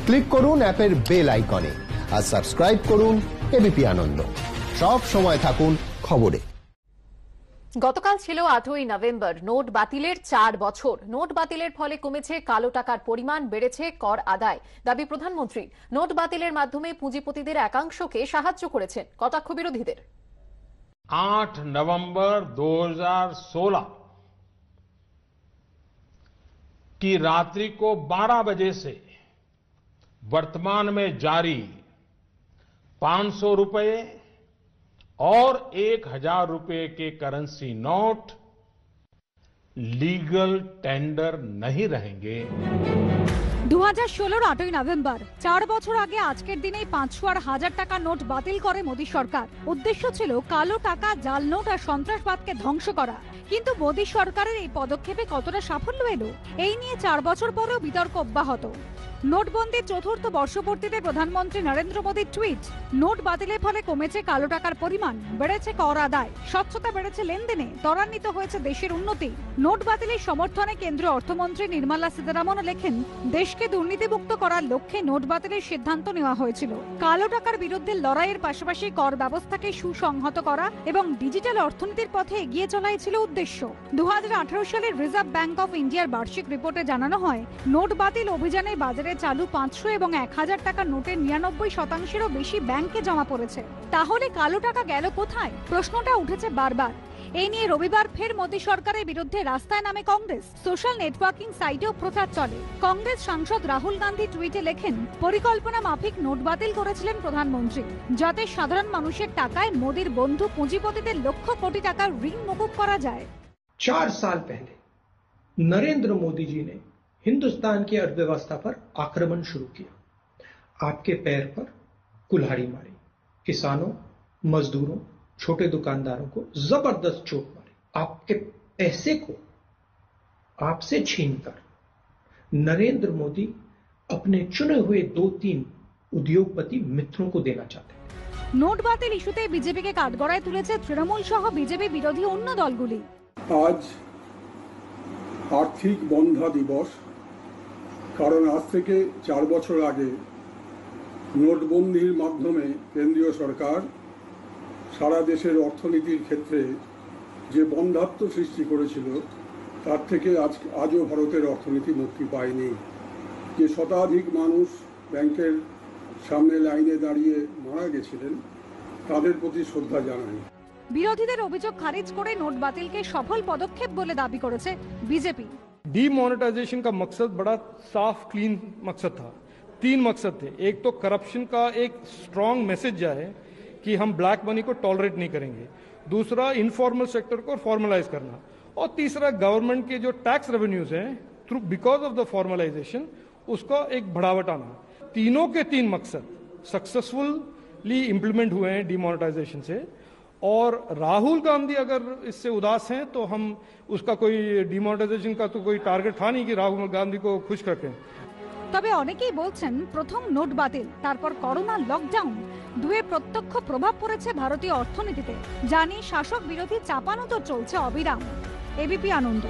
Click করুন অ্যাপের bell আইকনে আর সাবস্ক্রাইব করুন এবিপি আনন্দ। সব সময় থাকুন খবরে। গতকাল ছিল 8ই নভেম্বর। নোট বাতিলের 4 বছর। নোট বাতিলের ফলে কমেছে কালো টাকার পরিমাণ, বেড়েছে কর আদায়। দাবি প্রধানমন্ত্রী। নোট বাতিলের মাধ্যমে পুঁজিপতিদের একাংশকে সাহায্য করেছেন কটাক্ষ বিরোধীদের। 8 नवंबर 2016 की रात्रि को 12 बजे से वर्तमान में जारी 500 रुपए और 1000 रुपए के करेंसी नोट लीगल टेंडर नहीं रहेंगे। 2016 8ই নভেম্বর, 4 বছর আগে আজকের দিনেই 500 আর 1000 টাকা নোট বাতিল করে মোদী সরকার। উদ্দেশ্য ছিল কালো টাকা, জাল নোট আর সন্ত্রাসবাদকে ধ্বংস করা। কিন্তু মোদী সরকারের এই পদক্ষেপে কতটা সাফল্য এলো, এই নিয়ে 4 বছর পরেও বিতর্ক অব্যাহত। নোটবন্দির চতুর্থ বর্ষপূর্তিতে প্রধানমন্ত্রী নরেন্দ্র মোদীর টুইট, নোট বাতিলের ফলে কমেছে কালো টাকার পরিমাণ, বেড়েছে কর আদায়, স্বচ্ছতা বেড়েছে লেনদেনে, ত্বরান্বিত হয়েছে দেশের উন্নতি। নোট বাতিলের সমর্থনে কেন্দ্রীয় অর্থমন্ত্রী নির্মলা সীতারামনও লেখেন, দেশকে দুর্নীতিমুক্ত করার লক্ষ্যে নোট বাতিলের সিদ্ধান্ত নেওয়া হয়েছিল। কালো টাকার বিরুদ্ধে লড়াইয়ের পাশাপাশি কর ব্যবস্থাকে সুসংহত করা এবং ডিজিটাল অর্থনীতির পথে এগিয়ে চলাই ছিল উদ্দেশ্য। 2018 সালের রিজার্ভ ব্যাংক অফ ইন্ডিয়ার বার্ষিক রিপোর্টে জানানো হয়, নোট বাতিল অভিযানে বাজারে চালু 500 এবং 1000 টাকার নোটের 99%-এরও বেশি ব্যাংকে জমা পড়েছে। তাহলে কালো টাকা গেল কোথায়? প্রশ্নটা উঠেছে বারবার। এই নিয়ে রবিবার ফের মোদী সরকারের বিরুদ্ধে রাস্তায় নামে কংগ্রেস। সোশ্যাল নেটওয়ার্কিং সাইটেও প্রচার চলে। কংগ্রেস সাংসদ রাহুল গান্ধী টুইটে লেখেন, পরিকল্পনা মাফিক নোট বাতিল করেছিলেন প্রধানমন্ত্রী, যাতে সাধারণ মানুষের টাকায় মোদীর বন্ধু পুঁজিপতিদের লক্ষ কোটি টাকার ঋণ মুকুব করা যায়। 4 साल पहले नरेंद्र मोदी जी ने हिंदुस्तान की अर्थव्यवस्था पर आक्रमण शुरू किया। आपके पैर पर कुल्हाड़ी मारी, किसानों, मजदूरों, छोटे दुकानदारों को जबरदस्त चोट मारी। आपके पैसे को आपसे छीनकर नरेंद्र मोदी अपने चुने हुए 2-3 उद्योगपति मित्रों को देना चाहते हैं। নোট বাতিল ইস্যুতে বিজেপিকে কাঠগড়ায় তুলেছে তৃণমূল সহ বিজেপি বিরোধী অন্য দলগুলি। আজ আর্থিক বন্ধা দিবস, কারণ আজ থেকে 4 বছর আগে নোটবন্দির মাধ্যমে কেন্দ্রীয় সরকার সারা দেশের অর্থনীতির ক্ষেত্রে যে বন্ধাত্ম সৃষ্টি করেছিল, তার থেকে আজও ভারতের অর্থনীতি মুক্তি পায়নি। যে শতাধিক মানুষ ব্যাংকের সামনে লাইনে দাঁড়িয়ে মারা গেছিলেন, তাদের প্রতি শ্রদ্ধা জানাই। বিরোধীদের অভিযোগ খারিজ করে নোট বাতিলকে সফল পদক্ষেপ বলে দাবি করেছে বিজেপি। डीमोनेटाइजेशन का मकसद बड़ा साफ क्लीन मकसद था। 3 मकसद थे। एक तो करप्शन का एक स्ट्रांग मैसेज जाए कि हम ब्लैक मनी को टॉलरेट नहीं करेंगे, दूसरा इनफॉर्मल सेक्टर को फॉर्मलाइज करना, और तीसरा गवर्नमेंट के जो टैक्स रेवेन्यूज हैं through because of the formalisation उसका एक बढ़ावट आना। तीनों के 3 मकसद सक्सेसफुली इंप्लीमेंट हुए हैं डीमोनेटाइजेशन से। और राहुल गांधी अगर इससे उदास हैं तो हम उसका कोई डिमोनेटाइजेशन का तो कोई टारगेट था नहीं कि राहुल गांधी को खुश रखें। তবে অনেকেই বলছেন, প্রথম নোট বাতিল, তারপর করোনা লকডাউন, দুয়ে প্রত্যক্ষ প্রভাব পড়েছে ভারতীয় অর্থনীতিতে। জানি শাসক বিরোধী চাপানো তো চলছে অবিরাম। এবিপি আনন্দ।